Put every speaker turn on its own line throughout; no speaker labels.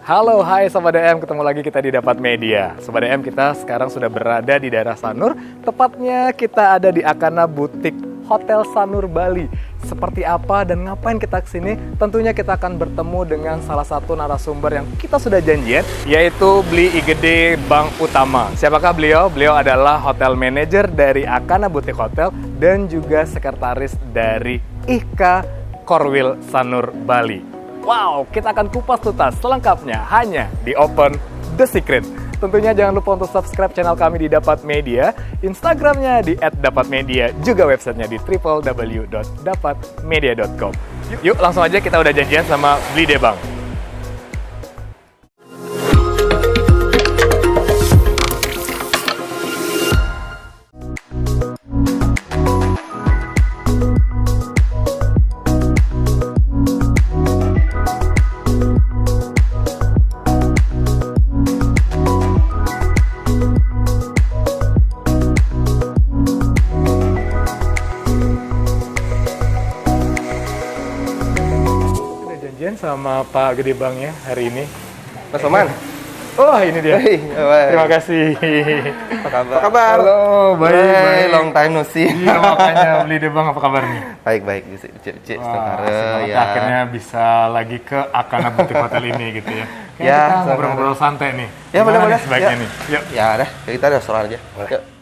Halo, hai Sobat DM, ketemu lagi kita di Dapat Media. Sobat DM, kita sekarang sudah berada di daerah Sanur. Tepatnya kita ada di Akana Boutique Hotel Sanur Bali. Seperti apa dan ngapain kita kesini? Tentunya kita akan bertemu dengan salah satu narasumber yang kita sudah janjian, yaitu Bli Igede Bank Utama. Siapakah beliau? Beliau adalah hotel manager dari Akana Boutique Hotel dan juga sekretaris dari IKA Korwil Sanur Bali. Wow, kita akan kupas tuntas selengkapnya hanya di Open The Secret. Tentunya jangan lupa untuk subscribe channel kami di Dapat Media, Instagramnya di @dapatmedia, juga websitenya di www.dapatmedia.com. Yuk langsung aja, kita udah janjian sama Bli Debang. Sama Pak Gede Bang ya hari ini.
Mas Oman.
Oh, ini dia.
Hey,
terima kasih.
Apa kabar?
Halo, baik.
Long time no see.
Iya, makanya Bli Debang, apa kabar nih?
Baik. Cek
ya. Akhirnya bisa lagi ke Akana Boutique Hotel ini gitu ya.
Ya,
kita ngobrol-ngobrol santai nih.
Ya, boleh.
Sebaiknya
ya.
nih. Yuk.
Ya, udah. Kita restoran aja. Yuk.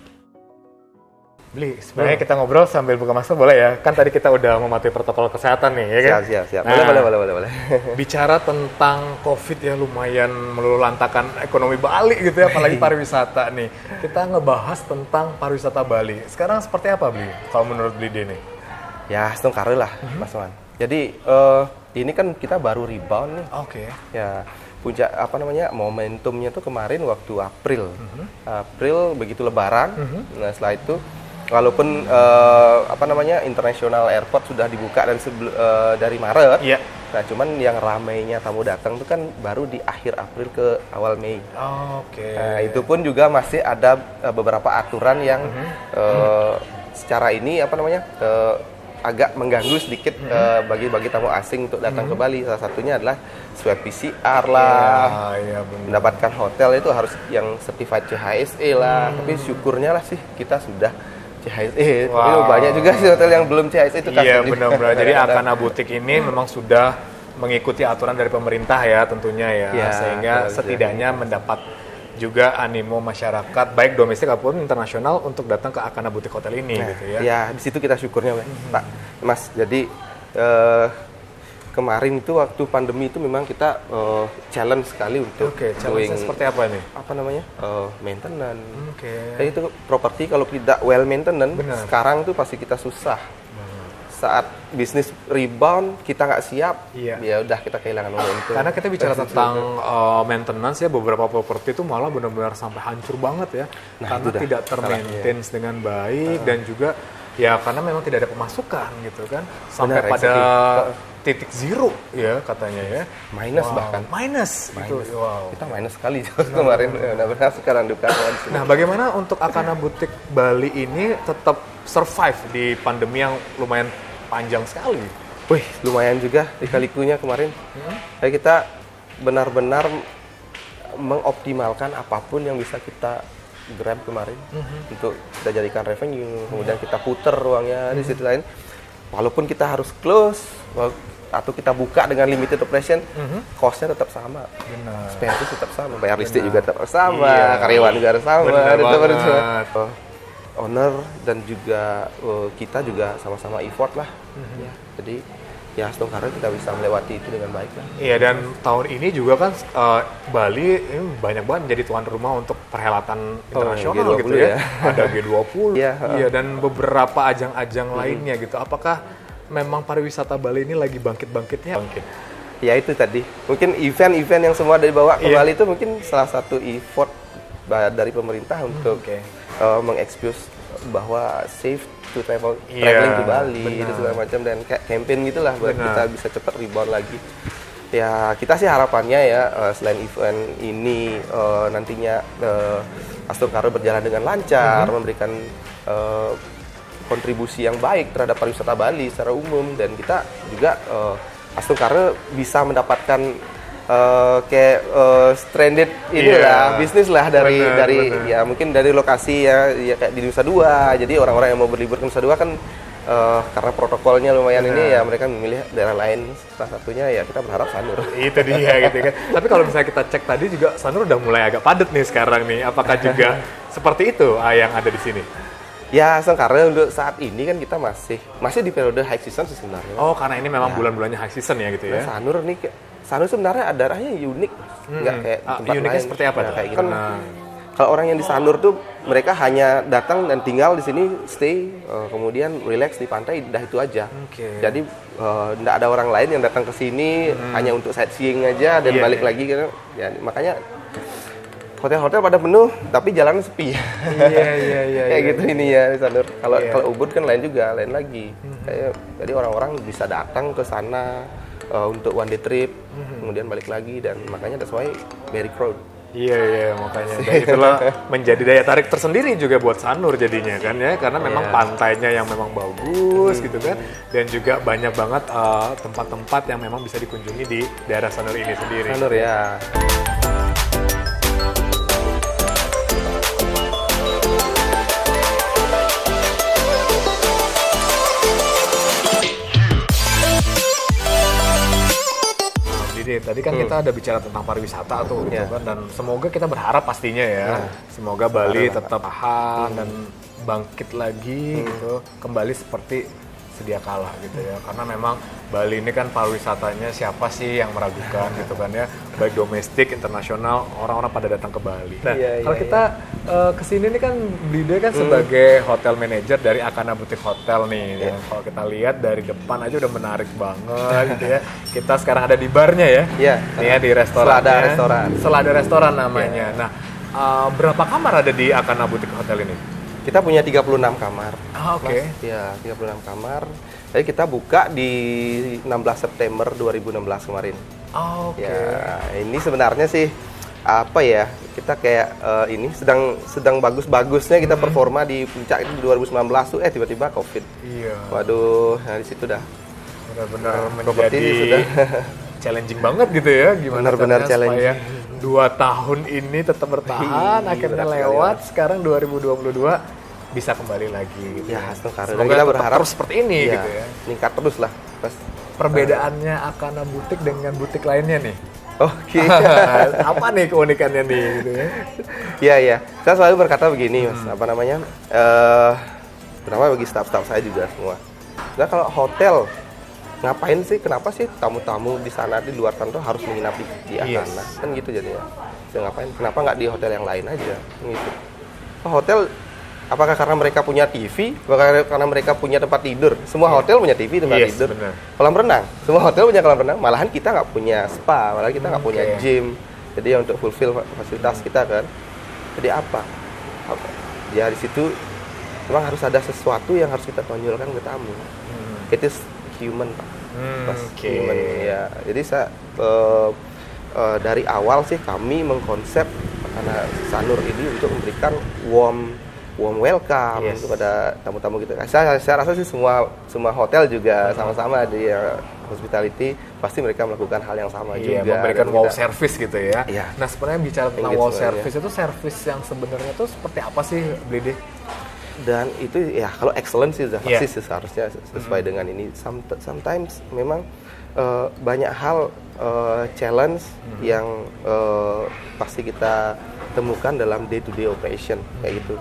Bli, sebenarnya kita ngobrol sambil buka masker boleh ya? Kan tadi kita udah mematuhi protokol kesehatan nih, ya kan?
Siap.
Nah,
Boleh.
Bicara tentang COVID ya, lumayan meluluhlantakan ekonomi Bali gitu ya, apalagi pariwisata nih. Kita ngebahas tentang pariwisata Bali. Sekarang seperti apa, Bli? Kalau menurut Bli Dene?
Ya, setengkare lah, Mas Oman. Jadi, ini kan kita baru rebound nih.
Oke.
Ya, puncak momentumnya tuh kemarin waktu April. April begitu Lebaran. Nah, setelah itu walaupun international airport sudah dibuka dan dari Maret, nah cuman yang ramainya tamu datang itu kan baru di akhir April ke awal Mei. Nah, itu pun juga masih ada beberapa aturan yang secara ini agak mengganggu sedikit bagi tamu asing untuk datang ke Bali. Salah satunya adalah swab PCR lah, mendapatkan hotel itu harus yang certified CHSE lah. Tapi syukurnya lah sih kita sudah CHSE. Wow. Banyak juga sih hotel yang belum CHSE itu.
Iya, benar-benar. Jadi Akana Boutique ini memang sudah mengikuti aturan dari pemerintah ya tentunya ya, sehingga setidaknya mendapat juga animo masyarakat baik domestik maupun internasional untuk datang ke Akana Boutique Hotel ini gitu ya.
Ya, di situ kita syukurnya, Pak. Mas, jadi kemarin itu waktu pandemi itu memang kita challenge sekali untuk
challenge seperti apa nih?
Maintenance. Jadi itu properti kalau tidak well maintenance, sekarang itu pasti kita susah. Saat bisnis rebound kita nggak siap, ya udah kita kehilangan momentum.
Karena kita bicara tentang maintenance ya, beberapa properti itu malah benar-benar sampai hancur banget ya, karena tidak termaintain dengan baik dan juga ya karena memang tidak ada pemasukan gitu kan, sampai pada titik zero ya katanya ya,
bahkan
minus. Itu
kita minus sekali kemarin. Benar sekarang duka.
Nah, bagaimana untuk Akana Boutique Bali ini tetap survive di pandemi yang lumayan panjang sekali?
Wih, lumayan juga lika-likunya kemarin. Kita benar-benar mengoptimalkan apapun yang bisa kita grab kemarin untuk kita jadikan revenue, kemudian kita puter uangnya di situ lain. Walaupun kita harus close atau kita buka dengan limited operation, cost-nya tetap sama, expenses tetap sama, bayar listrik juga tetap sama, karyawan juga harus sama. Owner dan juga kita juga sama-sama effort lah. Jadi ya setengkare kita bisa melewati itu dengan baik lah.
Iya, dan tahun ini juga kan Bali ini banyak banget menjadi tuan rumah untuk perhelatan internasional gitu ya. Ada G20, iya, dan beberapa ajang-ajang lainnya gitu. Apakah memang pariwisata Bali ini lagi bangkit-bangkitnya?
Ya itu tadi, mungkin event-event yang semua dibawa ke Bali itu mungkin salah satu effort dari pemerintah untuk mengexcuse bahwa safe to traveling to Bali itu segala macam, dan kayak campaign gitulah buat kita bisa cepat rebound lagi. Ya kita sih harapannya ya selain event ini nantinya Astro-Karo berjalan dengan lancar, memberikan kontribusi yang baik terhadap pariwisata Bali secara umum, dan kita juga Astro-Karo bisa mendapatkan kayak stranded inilah bisnis lah dari ya mungkin dari lokasi ya kayak di Nusa Dua. Jadi orang-orang yang mau berlibur ke Nusa Dua kan karena protokolnya lumayan ini ya mereka memilih daerah lain, salah satunya ya kita berharap Sanur.
Itu dia gitu kan. Tapi kalau misalnya kita cek tadi juga Sanur udah mulai agak padat nih sekarang nih. Apakah juga seperti itu yang ada di sini?
Ya, karena untuk saat ini kan kita masih di periode high season sih sebenarnya.
Oh, karena ini memang bulan-bulannya high season ya gitu ya.
Sanur sebenarnya daerahnya unik, nggak kayak tempat
uniknya
lain.
Seperti apa?
Kayak gitu. Kalau orang yang di Sanur tuh mereka hanya datang dan tinggal di sini, stay, kemudian relax di pantai, dah itu aja. Jadi nggak ada orang lain yang datang ke sini hanya untuk sightseeing aja dan balik lagi kan. Ya, makanya hotel-hotel pada penuh, tapi jalan sepi.
Iya.
Kayak gitu ini ya di Sanur. Kalau Ubud kan lain lagi. Jadi orang-orang bisa datang ke sana untuk one day trip, kemudian balik lagi dan makanya that's why very crowd.
Iya, makanya. Dan itulah menjadi daya tarik tersendiri juga buat Sanur jadinya kan ya, karena memang pantainya yang memang bagus gitu kan, dan juga banyak banget tempat-tempat yang memang bisa dikunjungi di daerah Sanur ini sendiri.
Sanur ya.
Tadi kan kita ada bicara tentang pariwisata tuh gitu kan, dan semoga kita berharap pastinya ya, semoga Bali tetap tahan dan bangkit lagi gitu, kembali seperti sedia kala gitu ya, karena memang Bali ini kan pariwisatanya siapa sih yang meragukan gitu kan ya, baik domestik, internasional, orang-orang pada datang ke Bali. Nah, kalau kita kesini nih kan Blide kan sebagai hotel manager dari Akana Boutique Hotel nih, dan kalau kita lihat dari depan aja udah menarik banget gitu ya. Kita sekarang ada di barnya ya, nih ya di restorannya. Selada Restoran namanya. Nah, berapa kamar ada di Akana Boutique Hotel ini?
Kita punya 36 kamar.
Oke.
Ya, 36 kamar. Jadi kita buka di 16 September 2016 kemarin. Ya, ini sebenarnya sih apa ya? Kita kayak ini sedang bagus-bagusnya kita performa di puncak itu di 2019 tuh tiba-tiba Covid.
Iya.
Waduh, nah di situ dah
benar-benar menjadi challenging banget gitu ya, gimana
benar-benar
supaya 2 tahun ini tetap bertahan, akhirnya lewat, sekarang 2022 bisa kembali lagi gitu ya.
Semoga kita berharap
terus seperti ini gitu ya.
Meningkat terus lah.
Perbedaannya Akana Boutique dengan butik lainnya nih?
Oke.
Apa nih keunikannya nih gitu ya?
Iya. Saya selalu berkata begini, Mas. Apa namanya? Terutama bagi staf-staf saya juga semua. Nah, kalau hotel ngapain sih? Kenapa sih tamu-tamu di sana di luar sana harus menginap di Akana? Kan gitu jadinya. Ngapain? Kenapa nggak di hotel yang lain aja? Gitu. Hotel, apakah karena mereka punya TV? Apakah karena mereka punya tempat tidur? Semua hotel punya TV, tempat tidur. Bener. Kolam renang. Semua hotel punya kolam renang. Malahan kita nggak punya spa, malahan kita nggak punya gym. Jadi untuk fulfill fasilitas kita kan. Jadi apa? Ya di situ memang harus ada sesuatu yang harus kita tonjolkan ke tamu. It is human, Pak. Human ya. Jadi saya dari awal sih kami mengkonsep karena Sanur ini untuk memberikan warm welcome kepada tamu-tamu kita. Saya rasa sih semua hotel juga sama-sama di hospitality pasti mereka melakukan hal yang sama juga.
Memberikan wow service gitu ya.
Iya.
Nah, sebenarnya bicara tentang wow service itu service yang sebenarnya tuh seperti apa sih, Blide?
Dan itu ya kalau excellence sih sudah pasti seharusnya sesuai dengan ini. Sometimes memang banyak hal challenge yang pasti kita temukan dalam day to day operation kayak gitu.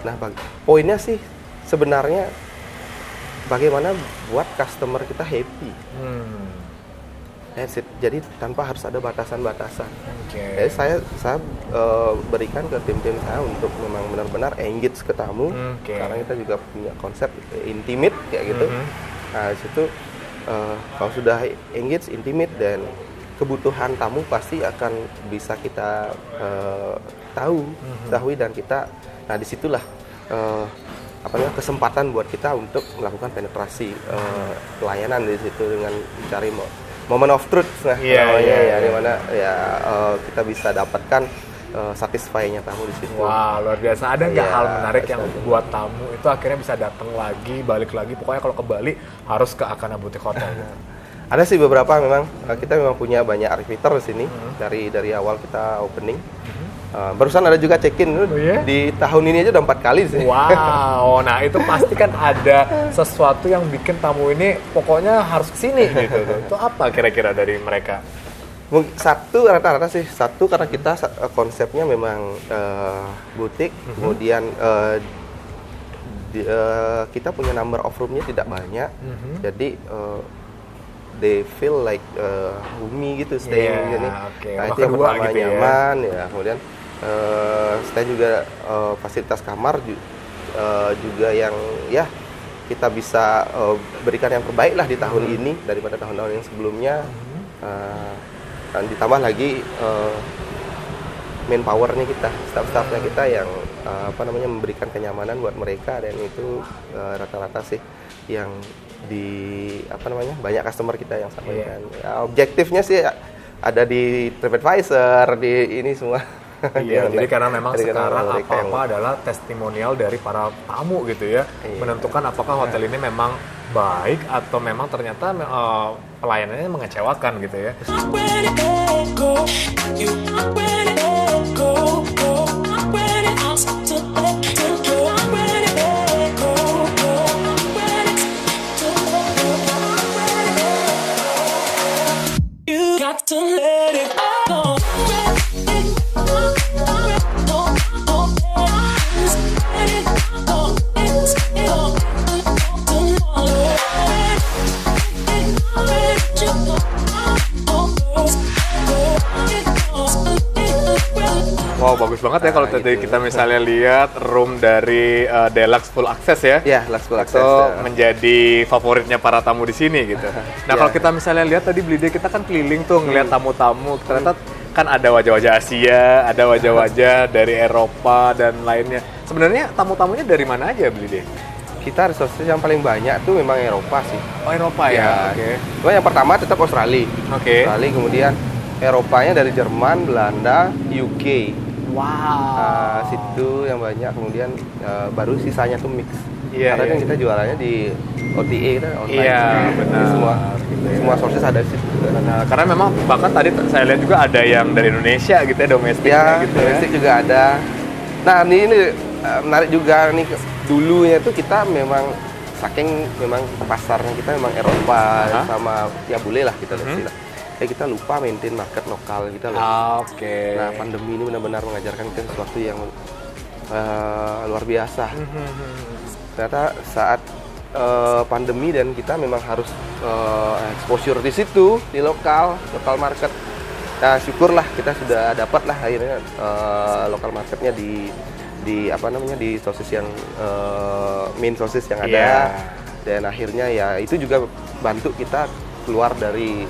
Nah, poinnya sih sebenarnya bagaimana buat customer kita happy. That's it. Jadi tanpa harus ada batasan-batasan. Jadi saya berikan ke tim-tim saya untuk memang benar-benar engage ke tamu. Karena kita juga punya konsep intimate kayak gitu. Nah, di situ kalau sudah engage, intimate dan kebutuhan tamu pasti akan bisa kita ketahui dan kita. Nah, disitulah kesempatan buat kita untuk melakukan penetrasi pelayanan di situ dengan mencari moment of truth, di mana kita bisa dapatkan satisfy-nya tamu di situ.
Wah, luar biasa. Ada nggak hal menarik yang buat tamu itu akhirnya bisa datang lagi, balik lagi? Pokoknya kalau ke Bali harus ke Akana Boutique Hotel.
Ada sih beberapa memang. Kita memang punya banyak repeater di sini dari awal kita opening. Barusan ada juga check-in
iya?
di tahun ini aja udah 4 kali sih.
Wow, nah itu pasti kan ada sesuatu yang bikin tamu ini pokoknya harus kesini gitu. Itu apa kira-kira dari mereka?
Satu rata-rata sih, satu karena kita konsepnya memang butik, kemudian kita punya number of room-nya tidak banyak, jadi they feel like homey gitu staying ini.
Okay.
Nah itu yang pertama gitu nyaman ya. Kemudian selain juga fasilitas kamar juga yang ya kita bisa berikan yang terbaik lah di tahun ini daripada tahun-tahun yang sebelumnya. Dan ditambah lagi manpowernya kita, staff-staffnya kita yang memberikan kenyamanan buat mereka, dan itu rata-rata sih yang banyak customer kita yang sampaikan. Ya, objektifnya sih ada di TripAdvisor, di ini semua.
Iya, jadi karena memang sekarang apa-apa adalah testimonial dari para tamu gitu ya, menentukan apakah hotel ini memang baik atau memang ternyata pelayanannya mengecewakan gitu ya. Wow, bagus banget ya kalau tadi kita misalnya lihat room dari Deluxe Full Access ya.
Iya, Deluxe Full Access.
Itu menjadi favoritnya para tamu di sini gitu. Nah, kalau kita misalnya lihat tadi Blide, kita kan keliling tuh ngeliat tamu-tamu. Ternyata kan ada wajah-wajah Asia, ada wajah-wajah dari Eropa dan lainnya. Sebenarnya tamu-tamunya dari mana aja Blide?
Kita resources yang paling banyak tuh memang Eropa sih.
Oh, Eropa ya. Oke.
Cuma yang pertama tetap Australia.
Oke.
Australia, kemudian Eropanya dari Jerman, Belanda, UK.
Wow.
Situ yang banyak, kemudian baru sisanya tuh mix.
Iya,
Karena kan
iya.
kita jualannya di OTA kan, online.
Iya, benar.
Jadi semua
Gitu ya.
semua sources ada di situ juga.
Nah, karena memang bahkan tadi saya lihat juga ada yang dari Indonesia gitu ya, domestik
Ya,
gitu
domestik
ya.
juga ada. Nah, ini menarik juga nih, dulunya tuh kita memang saking memang pasarnya kita memang Eropa sama ya boleh lah kita lihat sih lah. Kita lupa maintain market lokal kita loh.
Oke.
Nah, pandemi ini benar-benar mengajarkan kita sesuatu yang luar biasa. Ternyata saat pandemi dan kita memang harus exposure di situ, di lokal market. Nah, syukurlah kita sudah dapat lah akhirnya lokal marketnya di sources yang main sources yang ada. Dan akhirnya ya itu juga bantu kita keluar dari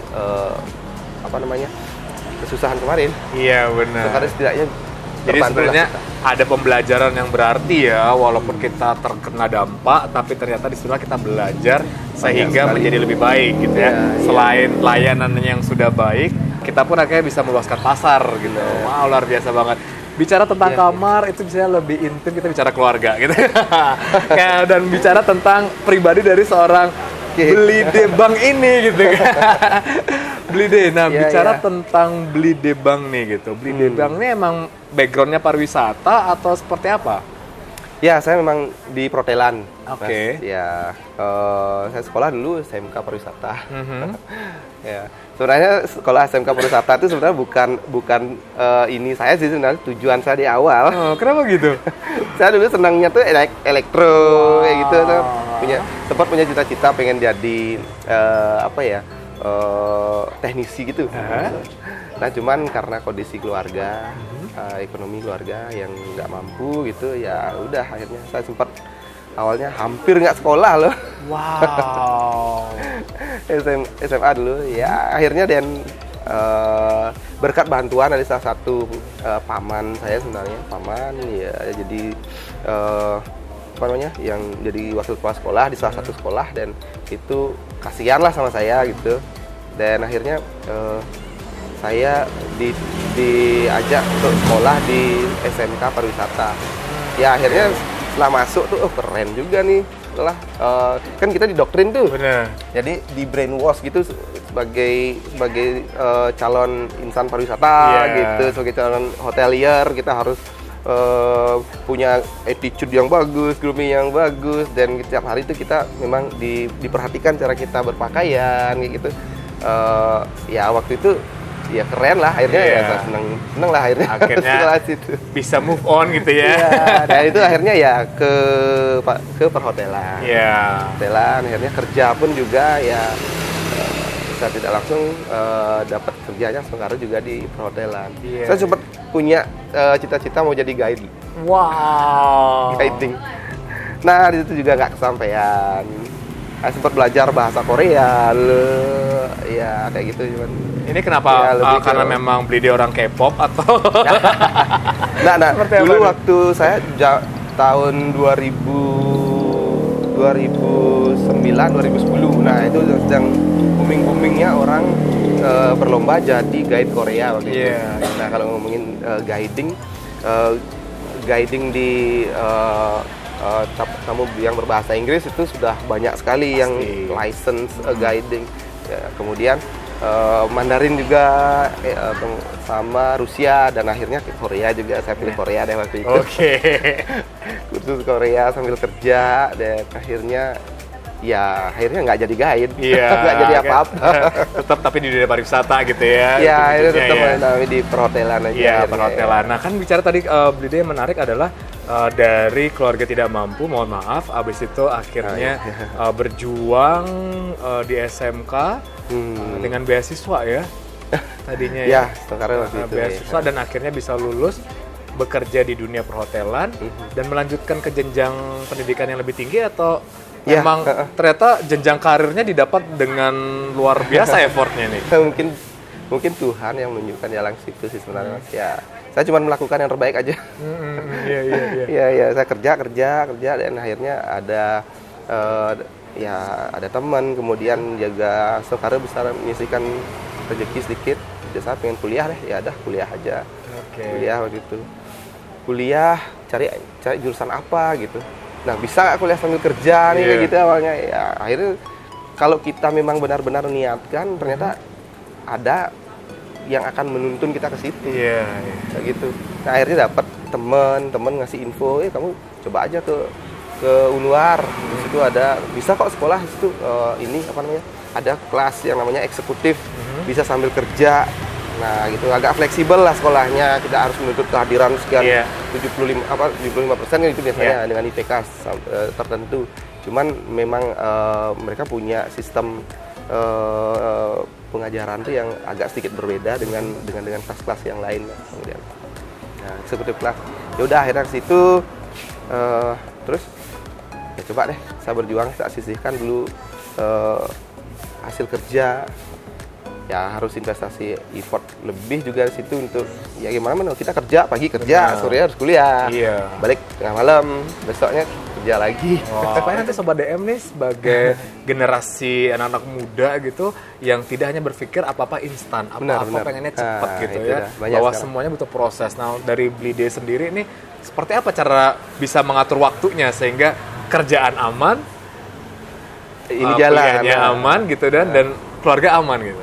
kesusahan kemarin.
Iya, benar.
Karena setidaknya
Jadi sebenarnya ada pembelajaran yang berarti ya, walaupun kita terkena dampak, tapi ternyata di sana kita belajar sehingga menjadi lebih baik gitu ya. Selain layanan yang sudah baik, kita pun akhirnya bisa meluaskan pasar gitu. Wow, luar biasa banget. Bicara tentang kamar itu bisa lebih intim, kita bicara keluarga gitu. Dan bicara tentang pribadi dari seorang Blide Bang ini gitu kan. Blide, nah bicara tentang Blide Bang nih gitu. Blide Bang ini emang backgroundnya pariwisata atau seperti apa?
Ya, saya memang di perhotelan.
Oke.
Ya, saya sekolah dulu SMK pariwisata. Ya, sebenarnya sekolah SMK pariwisata itu sebenarnya bukan ini saya sih sebenarnya tujuan saya di awal.
Oh, kenapa gitu?
Saya dulu senangnya tuh elektro kayak gitu. Sempat punya cita-cita pengen jadi teknisi gitu. Nah, cuman karena kondisi keluarga, ekonomi keluarga yang nggak mampu gitu, ya udah akhirnya saya sempat awalnya hampir nggak sekolah loh.
Wow.
SMA dulu, ya akhirnya dan berkat bantuan dari salah satu paman saya sebenarnya, ya jadi yang jadi wakil kepala sekolah di salah satu sekolah, dan itu kasihan lah sama saya gitu, dan akhirnya saya diajak untuk sekolah di SMK pariwisata. Ya akhirnya setelah masuk tuh keren juga nih, lah kan kita didoktrin tuh.
Benar.
Jadi di brainwash gitu sebagai calon insan pariwisata gitu, sebagai calon hotelier kita harus punya attitude yang bagus, grooming yang bagus, dan setiap hari itu kita memang diperhatikan cara kita berpakaian kayak gitu. Ya waktu itu ya keren lah akhirnya ya saya seneng lah akhirnya setelah situ
bisa move on gitu ya.
Dan itu akhirnya ya ke perhotelan. Perhotelan akhirnya kerja pun juga ya saya tidak langsung dapat kerjanya sementara juga di perhotelan. Saya sempat punya cita-cita mau jadi guide.
Wow.
Guiding. Nah di situ juga nggak kesampaian. Saya sempat belajar bahasa Korea, ya kayak gitu cuman.
Ini kenapa? Ya, karena memang beli dia orang K-pop atau?
Nah dulu waktu saya tahun 2009, 2010, nah itu sedang booming-boomingnya orang berlomba jadi guide Korea waktu itu. Nah kalau ngomongin guiding di tamu yang berbahasa Inggris itu sudah banyak sekali yang license guiding. Ya, kemudian Mandarin juga sama Rusia, dan akhirnya ke Korea juga. Saya pilih Korea deh waktu itu. Kursus Korea sambil kerja, dan akhirnya nggak jadi guide, nggak jadi apa-apa.
Tetap tapi di dunia pariwisata gitu ya.
Ya itu tetap di perhotelan aja.
Iya, perhotelan. Nah kan bicara tadi Blide yang menarik adalah dari keluarga tidak mampu, mohon maaf, abis itu akhirnya berjuang di SMK dengan beasiswa ya tadinya
ya. Sekarang waktu itu
beasiswa dan akhirnya bisa lulus bekerja di dunia perhotelan dan melanjutkan ke jenjang pendidikan yang lebih tinggi, atau memang ternyata jenjang karirnya didapat dengan luar biasa effortnya nih?
Mungkin Tuhan yang menunjukkan jalan situ sih sebenarnya. Ya, saya cuma melakukan yang terbaik aja. Iya, saya kerja dan akhirnya ada teman, kemudian juga sekarang bisa menyisihkan rezeki sedikit. Jadi saya pengen kuliah deh, ya udah kuliah aja. Kuliah waktu itu. Kuliah cari jurusan apa gitu. Nah, bisa nggak kuliah sambil kerja nih kayak gitu awalnya. Ya, akhirnya kalau kita memang benar-benar niatkan, ternyata ada yang akan menuntun kita ke situ. Kayak gitu. Nah, akhirnya dapat teman ngasih info, kamu coba aja ke Unwar. Di situ ada bisa kok sekolah di situ ada kelas yang namanya eksekutif, bisa sambil kerja. Nah, gitu agak fleksibel lah sekolahnya. Kita harus menuntut kehadiran sekian 75% itu biasanya dengan IPK tertentu. Cuman memang mereka punya sistem pengajaran tuh yang agak sedikit berbeda dengan kelas-kelas yang lain. Kemudian eksekutif kelas. Ya udah akhirnya ke situ terus ya coba deh saya berjuang, saya sisihkan dulu hasil kerja. Ya harus investasi effort lebih juga di situ untuk ya gimana kita kerja pagi kerja, sore harus kuliah, balik tengah malam, besoknya kerja lagi.
Supaya nanti Sobat DM nih sebagai generasi anak-anak muda gitu yang tidak hanya berpikir apa-apa instan, apa-apa pengennya cepat gitu ya, bahwa semuanya butuh proses. Nah dari Blide sendiri nih seperti apa cara bisa mengatur waktunya sehingga kerjaan aman, kuliahnya aman gitu dan keluarga aman gitu.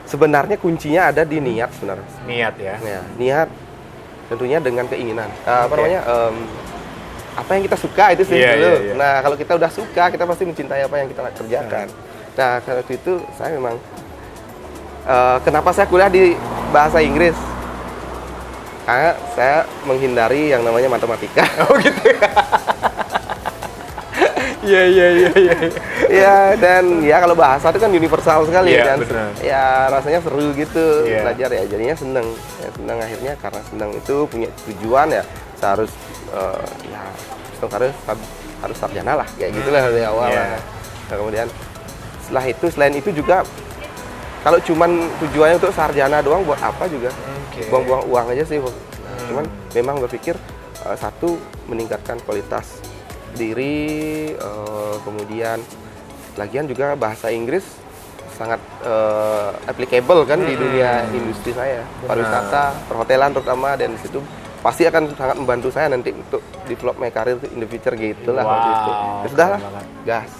Sebenarnya kuncinya ada di niat sebenarnya.
Niat ya.
Niat tentunya dengan keinginan. Apa yang kita suka itu sih dulu. Nah, kalau kita udah suka, kita pasti mencintai apa yang kita kerjakan. Nah, karena itu saya memang kenapa saya kuliah di bahasa Inggris? Karena saya menghindari yang namanya matematika.
Oh gitu.
Iya, dan ya kalau bahasa itu kan universal sekali dan
bener.
Ya rasanya seru gitu belajar ya, jadinya seneng akhirnya karena seneng itu punya tujuan ya saya harus harus sarjana lah kayak gitulah dari awal. Nah, kemudian selain itu juga kalau cuman tujuannya untuk sarjana doang buat apa juga, buang-buang uang aja sih. Cuman memang berpikir satu meningkatkan kualitas diri, kemudian lagian juga bahasa Inggris sangat applicable kan di dunia industri saya, pariwisata, perhotelan terutama, dan di situ pasti akan sangat membantu saya nanti untuk develop my career in the future gitu lah waktu itu. Ya sudah lah, gas.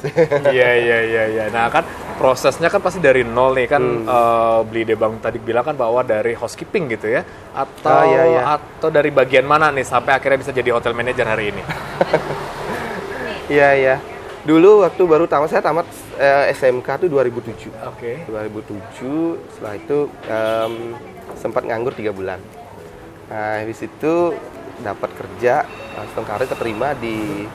Iya. Nah kan prosesnya kan pasti dari nol nih kan, beli deh Bang tadi bilang kan bahwa dari housekeeping gitu ya, atau dari bagian mana nih sampai akhirnya bisa jadi hotel manager hari ini?
Iya. Dulu waktu baru saya tamat SMK tuh 2007.
Oke.
2007, setelah itu sempat nganggur 3 bulan. Nah, habis itu dapat kerja, langsung karir keterima di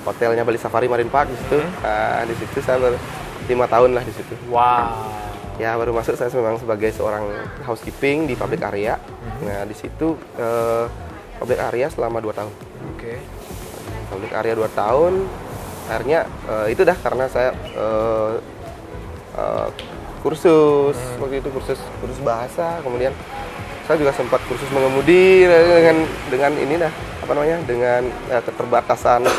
hotelnya Bali Safari Marine Park di situ. Nah, di situ saya 5 tahun lah di situ.
Wow.
Ya, baru masuk saya memang sebagai seorang housekeeping di public area. Nah, di situ public area selama 2 tahun.
Oke.
Public area 2 tahun. Akhirnya itu dah karena saya kursus waktu itu kursus bahasa, kemudian saya juga sempat kursus mengemudi dengan ini dah dengan keterbatasan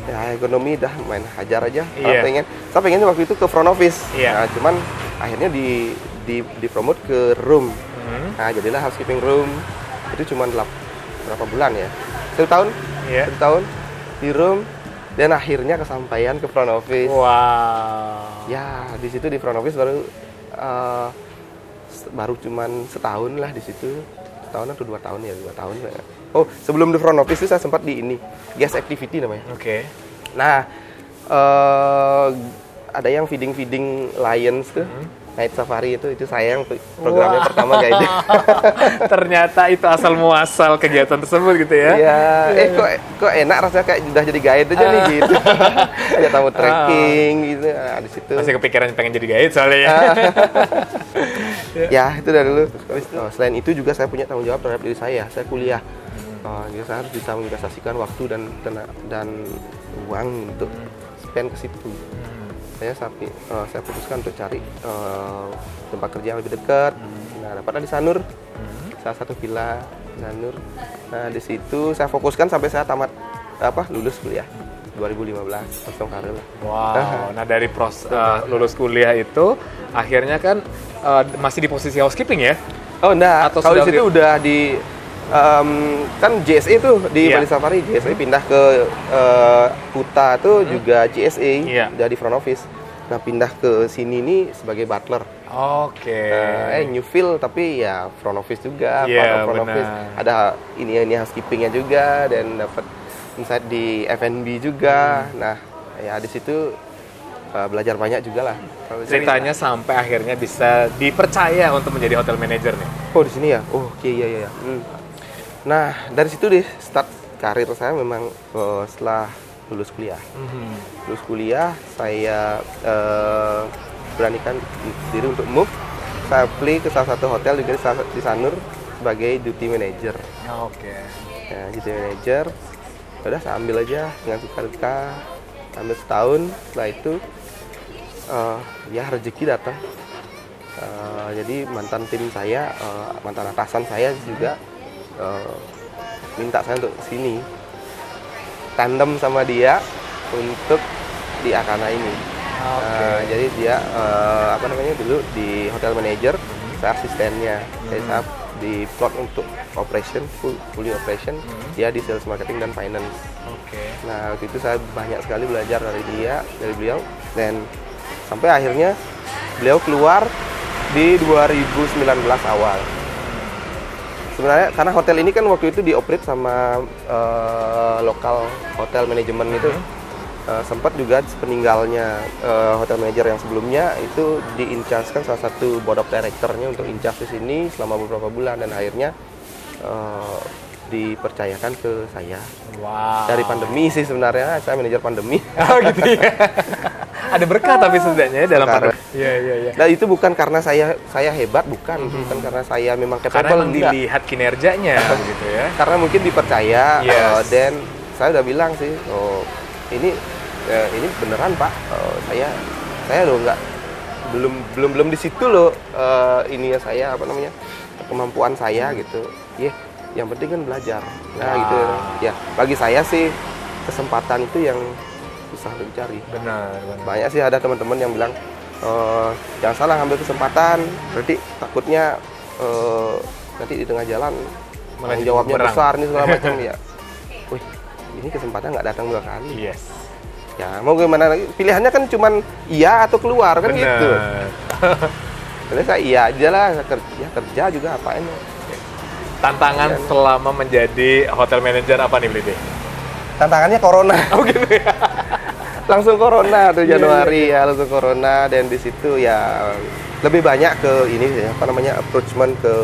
ya ekonomi dah main hajar aja. Saya pengen waktu itu ke front office. Nah, cuman akhirnya di promote ke room. Nah, jadilah housekeeping room. Itu cuma berapa bulan ya? 1 tahun. 1 tahun di room. Dan akhirnya kesampaian ke front office.
Wow.
Ya, di situ di front office baru cuman setahun lah di situ. Setahun atau 2 tahun ya, 2 tahun. Oh, sebelum di front office itu saya sempat di ini, guest activity namanya.
Oke.
Nah, ada yang feeding lions tuh. Night Safari itu saya yang programnya pertama guide.
Ternyata itu asal muasal kegiatan tersebut gitu ya.
Iya, kok enak rasanya kayak udah jadi guide aja nih gitu. Ada tamu trekking gitu. Nah, di situ.
Masih kepikiran pengen jadi guide soalnya ya.
Ya, itu dari dulu. Selain itu juga saya punya tanggung jawab terhadap diri saya. Saya kuliah. Jadi saya harus bisa menginvestasikan waktu dan uang untuk spend ke situ. Saya putuskan untuk cari tempat kerja yang lebih dekat. Nah, dapatlah di Sanur, salah satu villa Sanur. Nah, di situ saya fokuskan sampai saya lulus kuliah 2015, langsung karir lah.
Wow. Nah, dari lulus kuliah itu akhirnya kan masih di posisi housekeeping ya?
Oh, enggak.
Atau
kalau di situ udah di kan JSA tuh di Bali Safari, JSA pindah ke Kuta tuh juga JSA, udah di front office. Nah, pindah ke sini nih sebagai butler.
Oke.
New feel tapi ya front office juga,
benar.
front office. Ada ini housekeepingnya juga dan dapat insight di F&B juga. Nah, ya di situ belajar banyak juga lah.
Ceritanya sampai akhirnya bisa dipercaya untuk menjadi hotel manager nih.
Oh, di sini ya? Oh, oke, iya. Nah, dari situ deh start karir saya memang setelah lulus kuliah. Lulus kuliah, saya beranikan diri untuk move. Saya apply ke salah satu hotel juga di Sanur sebagai duty manager.
Oke.
Ya, duty manager. Udah saya ambil aja dengan suka-duka. Ambil setahun, setelah itu ya rezeki datang. Jadi mantan tim saya, mantan atasan saya juga minta saya untuk sini tandem sama dia untuk di Akana ini. Jadi dia dulu di hotel manager, saya asistennya. Jadi saya di plot untuk operation, fully operation, dia di sales marketing dan finance. Nah, waktu itu saya banyak sekali belajar dari beliau, dan sampai akhirnya beliau keluar di 2019 awal. Sebenarnya karena hotel ini kan waktu itu dioperate sama lokal hotel manajemen itu. Sempat juga peninggalnya hotel manager yang sebelumnya itu di-in-charge-kan salah satu board of director-nya untuk in-charge di sini selama beberapa bulan, dan akhirnya dipercayakan ke saya.
Wow.
Dari pandemi sih sebenarnya, saya manajer pandemi.
Oh gitu ya. Ada berkah tapi setidaknya dalam pandemi. Iya.
Nah, itu bukan karena saya hebat, bukan karena saya memang capable,
karena memang dilihat kinerjanya gitu ya.
Karena mungkin dipercaya, dan saya udah bilang sih, ini beneran Pak, saya loh belum di situ loh, saya kemampuan saya gitu. Yang penting kan belajar. Nah, gitu ya. Bagi saya sih kesempatan itu yang susah dicari.
Benar.
Banyak sih ada teman-teman yang bilang jangan salah ngambil kesempatan, berarti takutnya nanti di tengah jalan
Malah
tanggung
jadi
jawabnya
bumerang.
besar nih segala macam ya. Wih, ini kesempatan nggak datang 2 kali.
Yes.
Ya mau gimana lagi? Pilihannya kan cuman iya atau keluar kan
Bener.
gitu. Jadi saya iya aja lah, kerja juga apain.
Tantangan
Iya.
selama menjadi hotel manager apa nih, Blide?
Tantangannya corona.
Oh gitu ya?
Langsung corona tuh
Iya,
Januari ya, langsung corona, dan di situ ya lebih banyak ke ini ya, apa namanya, approachment ke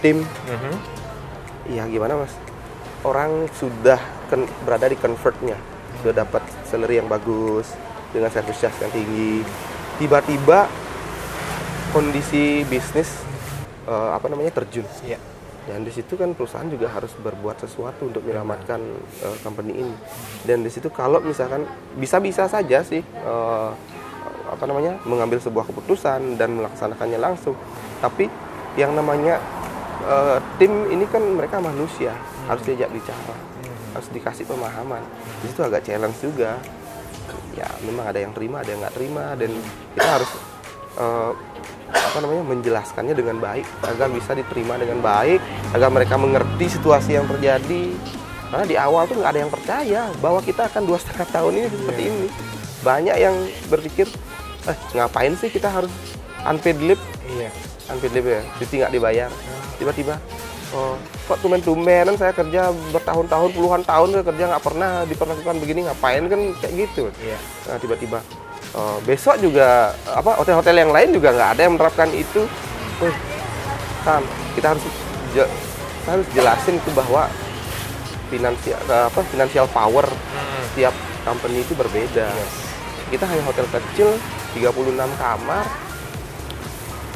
tim. Ya gimana Mas? Orang sudah berada di convertnya, sudah dapat salary yang bagus dengan service charge yang tinggi. Tiba-tiba kondisi bisnis apa namanya terjun.
Iya.
Dan di situ kan perusahaan juga harus berbuat sesuatu untuk menyelamatkan company ini. Dan di situ kalau misalkan bisa-bisa saja sih apa namanya mengambil sebuah keputusan dan melaksanakannya langsung. Tapi yang namanya tim ini kan mereka manusia, harus diajak bicara, harus dikasih pemahaman. Di situ agak challenge juga. Ya memang ada yang terima, ada yang nggak terima, dan kita harus apa namanya menjelaskannya dengan baik agar bisa diterima dengan baik, agar mereka mengerti situasi yang terjadi. Karena di awal tuh nggak ada yang percaya bahwa kita akan 2,5 tahun ini seperti ini. Banyak yang berpikir, ngapain sih kita harus unpaid leave?
Iya.
Unpaid leave ya, cuti nggak dibayar. Tiba-tiba, kok tumben-tumbenan saya kerja bertahun-tahun, puluhan tahun saya kerja nggak pernah diperlakukan begini, ngapain kan kayak gitu.
Iya.
Nah tiba-tiba besok juga hotel-hotel yang lain juga nggak ada yang menerapkan itu. Kan kita harus jelasin itu bahwa financial power setiap company itu berbeda. Kita hanya hotel kecil 36 kamar.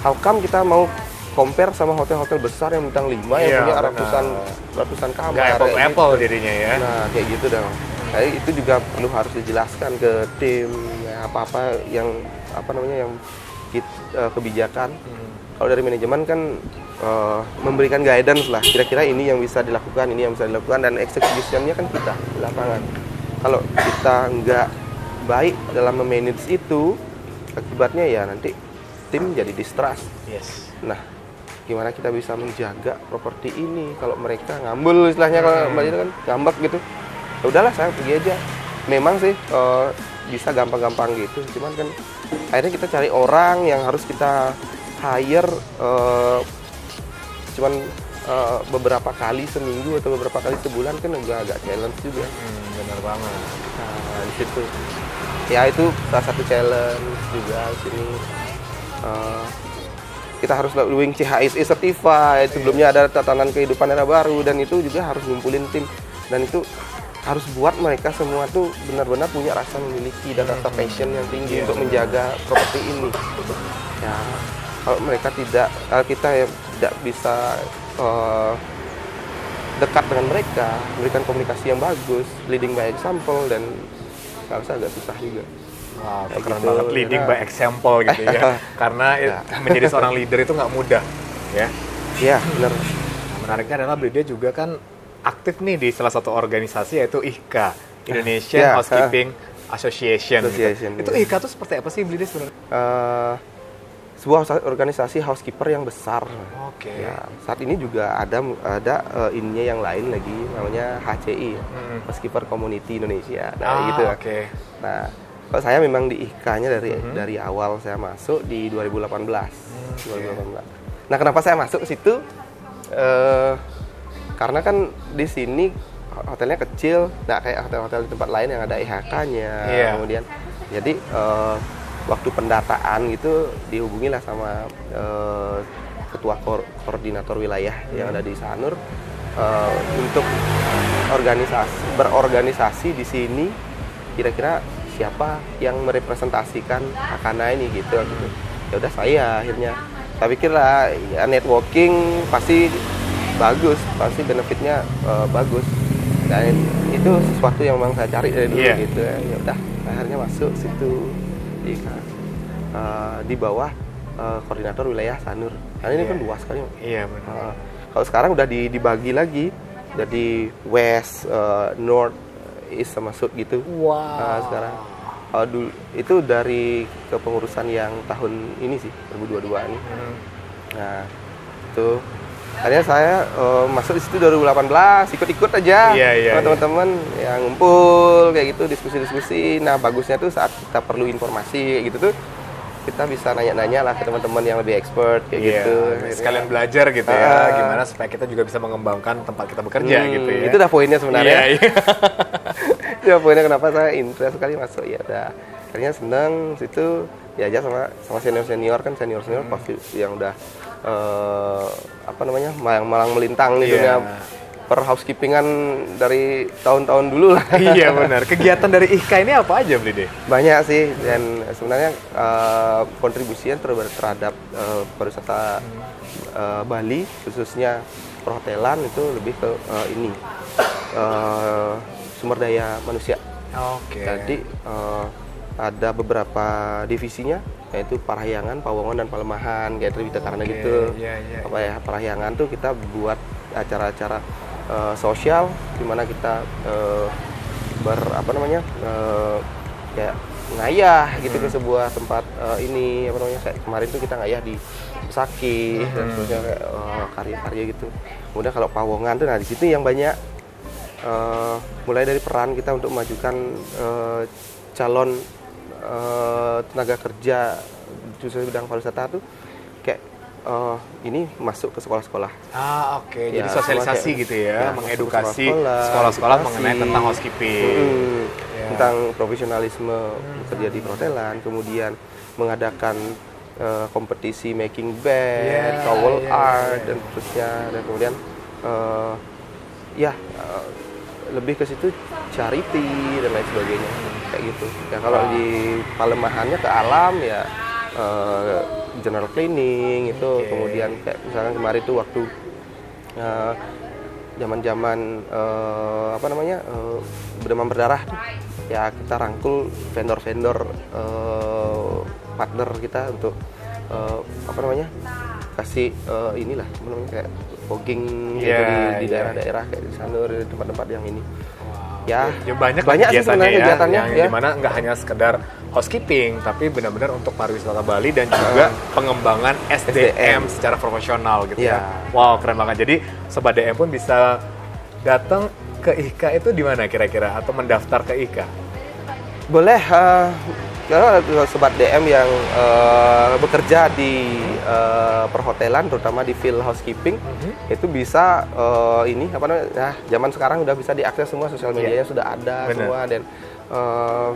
How come kita mau compare sama hotel-hotel besar yang bintang 5 yang punya ratusan kamar?
Nggak apple-apple jadinya ya.
Nah kayak gitu dong. Nah, itu juga perlu harus dijelaskan ke tim ya, apa-apa yang yang kebijakan. Kalau dari manajemen kan memberikan guidance lah, kira-kira ini yang bisa dilakukan, ini yang bisa dilakukan, dan execution-nya kan kita di lapangan. Kalau kita nggak baik dalam memanage itu, akibatnya ya nanti tim jadi distrust.
Yes.
Nah, gimana kita bisa menjaga properti ini kalau mereka ngambul, istilahnya kalau Mbak itu kan ngambek gitu. Ya udahlah saya pergi aja. Memang sih bisa gampang-gampang gitu, cuman kan akhirnya kita cari orang yang harus kita hire cuman beberapa kali seminggu atau beberapa kali sebulan kan juga agak challenge juga.
Benar banget.
Nah di situ ya itu salah satu challenge juga di sini. Kita harus doing CHSE certified, sebelumnya ada tatanan kehidupan era baru, dan itu juga harus ngumpulin tim, dan itu harus buat mereka semua tuh benar-benar punya rasa memiliki dan rasa passion yang tinggi untuk menjaga properti ini. Ya, kalau mereka kalau kita ya tidak bisa dekat dengan mereka, memberikan komunikasi yang bagus, leading by example, dan saya rasa agak susah juga.
Wow,
Kayak
keren
gitu,
banget, leading
ya.
by example gitu ya. Karena menjadi seorang leader itu nggak mudah, ya.
Iya, benar.
Nah, menariknya adalah Blide juga kan aktif nih di salah satu organisasi yaitu IHKA, Indonesian
Ya,
Housekeeping Association.
Association,
Gitu. Itu
ya.
IHKA itu seperti apa sih Blide sebenarnya?
Sebuah organisasi housekeeper yang besar.
Oke.
Ya, saat ini juga ada ininya yang lain lagi, namanya HCI, Housekeeper Community Indonesia. Nah, gitu.
Oke.
Nah, kalau saya memang di IHKA-nya dari awal saya masuk di 2018. 2018. Nah, kenapa saya masuk ke situ? Karena kan di sini hotelnya kecil, nggak kayak hotel-hotel di tempat lain yang ada IHK-nya.
Iya.
Kemudian, jadi waktu pendataan gitu dihubungilah sama ketua koordinator wilayah yang ada di Sanur untuk berorganisasi di sini. Kira-kira siapa yang merepresentasikan Hakana ini gitu. Ya udah saya akhirnya. Saya pikir lah ya networking pasti bagus, pasti benefitnya bagus. Dan itu sesuatu yang memang saya cari dari dulu gitu ya. Ya udah akhirnya masuk situ di bawah koordinator wilayah Sanur. Karena ini kan luas sekali.
Iya benar.
Kalau sekarang udah dibagi lagi, jadi West, North, East sama South gitu.
Wow.
Sekarang dulu itu dari kepengurusan yang tahun ini sih 2022 ini. Nah itu Akhirnya saya masuk di situ 2018, ikut-ikut aja sama teman-teman yang ngumpul kayak gitu, diskusi-diskusi. Nah, bagusnya tuh saat kita perlu informasi kayak gitu tuh kita bisa nanya-nanya lah ke teman-teman yang lebih expert kayak gitu.
Sekalian belajar gitu ya, gimana supaya kita juga bisa mengembangkan tempat kita bekerja gitu ya.
Itu udah poinnya sebenarnya. Itu udah poinnya kenapa saya interest sekali masuk ya. Udah akhirnya seneng situ diajak sama senior kan senior pasti yang udah yang malang melintang di dunia per housekeepingan dari tahun-tahun dulu lah.
Iya benar. Kegiatan dari IKA ini apa aja, Blide?
Banyak sih, dan sebenarnya kontribusinya terhadap pariwisata Bali, khususnya perhotelan itu lebih ke sumber daya manusia.
Oke.
Jadi ada beberapa divisinya, yaitu Parahyangan, Pawongan, dan Palemahan, kayak Tribita karena gitu. Parahyangan tuh kita buat acara-acara sosial di mana kita kayak ngayah gitu ke sebuah tempat kayak kemarin tuh kita ngayah di Saki dan sebagainya kayak karya-karya gitu. Kemudian kalau Pawongan tuh di situ yang banyak mulai dari peran kita untuk memajukan calon tenaga kerja khususnya bidang pariwisata tuh kayak ini masuk ke sekolah-sekolah.
Oke. Jadi sosialisasi gitu ya, mengedukasi sekolah-sekolah mengenai tentang housekeeping.
Tentang profesionalisme bekerja di perhotelan, kemudian mengadakan kompetisi making bed, towel art dan terusnya, dan kemudian lebih ke situ charity dan lain sebagainya kayak gitu. Ya kalau di Palemahannya ke alam ya general cleaning itu, kemudian kayak misalkan kemarin tuh waktu zaman-zaman berdemam berdarah ya kita rangkul vendor-vendor partner kita untuk kasih kayak fogging gitu di daerah-daerah kayak di Sanur, di tempat-tempat yang ini. Ya banyak sih sebenarnya kegiatannya
yang dimana nggak hanya sekedar housekeeping tapi benar-benar untuk pariwisata Bali dan juga pengembangan SDM secara profesional gitu ya. Wow, keren banget. Jadi Sobat DM pun bisa datang ke IKA itu di mana kira-kira atau mendaftar ke IKA?
Boleh Sobat DM yang bekerja di perhotelan, terutama di field housekeeping, itu bisa zaman sekarang udah bisa diakses semua, sosial medianya sudah ada semua, dan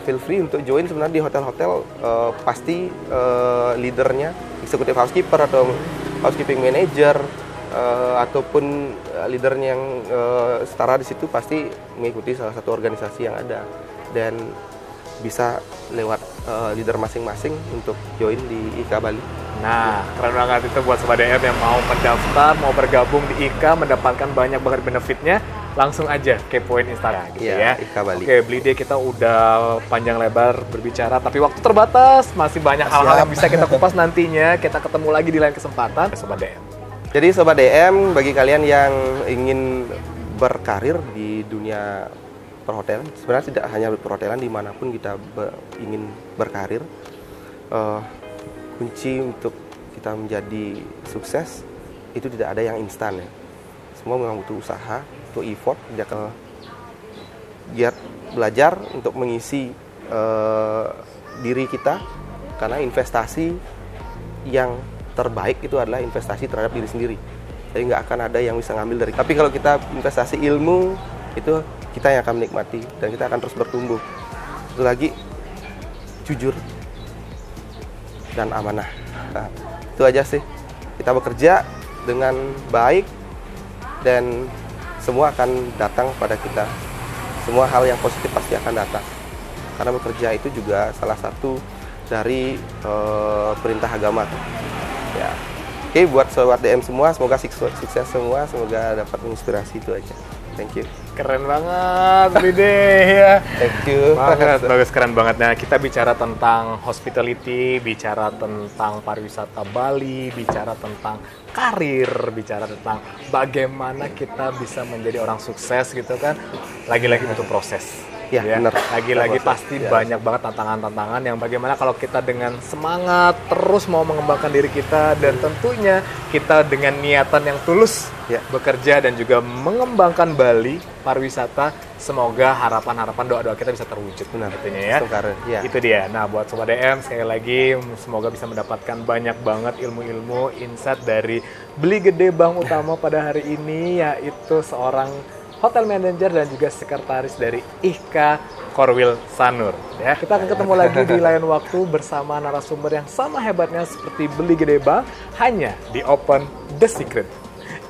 feel free untuk join sebenarnya di hotel-hotel. Pasti leadernya executive housekeeper atau housekeeping manager ataupun leadernya yang setara di situ pasti mengikuti salah satu organisasi yang ada, dan bisa lewat leader masing-masing untuk join di IKA Bali.
Nah, keren banget itu buat Sobat DM yang mau mendaftar, mau bergabung di IKA, mendapatkan banyak banget benefitnya, langsung aja kepoin Instagram gitu ya.
IKA Bali.
Oke, Blide, kita udah panjang lebar berbicara, tapi waktu terbatas, masih banyak hal-hal yang bisa kita kupas nantinya. Kita ketemu lagi di lain kesempatan, Sobat DM.
Jadi Sobat DM, bagi kalian yang ingin berkarir di dunia perhotelan, sebenarnya tidak hanya perhotelan, dimanapun kita ingin berkarir, kunci untuk kita menjadi sukses itu tidak ada yang instan ya. Semua memang butuh usaha, butuh effort, giat belajar untuk mengisi diri kita, karena investasi yang terbaik itu adalah investasi terhadap diri sendiri. Jadi nggak akan ada yang bisa ngambil dari. Tapi kalau kita investasi ilmu, itu kita yang akan menikmati dan kita akan terus bertumbuh. Itu lagi jujur dan amanah. Nah, itu aja sih. Kita bekerja dengan baik dan semua akan datang pada kita. Semua hal yang positif pasti akan datang. Karena bekerja itu juga salah satu dari perintah agama. Ya. Oke, buat Sobat DM semua, semoga sukses semua, semoga dapat menginspirasi, itu aja. Thank you.
Keren banget, Blide ya.
Thank you.
Bagus, keren banget. Nah, kita bicara tentang hospitality, bicara tentang pariwisata Bali, bicara tentang karir, bicara tentang bagaimana kita bisa menjadi orang sukses gitu kan. Lagi-lagi butuh proses.
Ya, benar.
Lagi-lagi pasti banyak banget tantangan-tantangan yang bagaimana kalau kita dengan semangat terus mau mengembangkan diri kita dan tentunya kita dengan niatan yang tulus bekerja dan juga mengembangkan Bali pariwisata, semoga harapan-harapan doa-doa kita bisa terwujud.
Benar.
Intinya ya. Itu dia. Nah, buat Sobat DM sekali lagi semoga bisa mendapatkan banyak banget ilmu-ilmu insight dari Beli Gede Bank Utama pada hari ini, yaitu seorang hotel manager dan juga sekretaris dari IHKA Korwil Sanur. Ya, kita akan ketemu lagi di lain waktu bersama narasumber yang sama hebatnya seperti Beli Gede Bank, hanya di Open The Secret.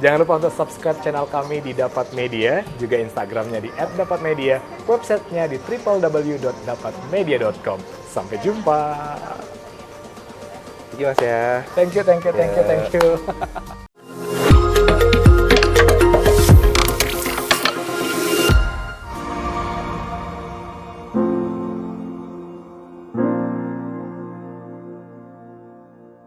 Jangan lupa untuk subscribe channel kami di Dapat Media, juga Instagramnya di @dapatmedia, websitenya di www.dapatmedia.com. Sampai jumpa.
Thank you Mas ya.
Thank you.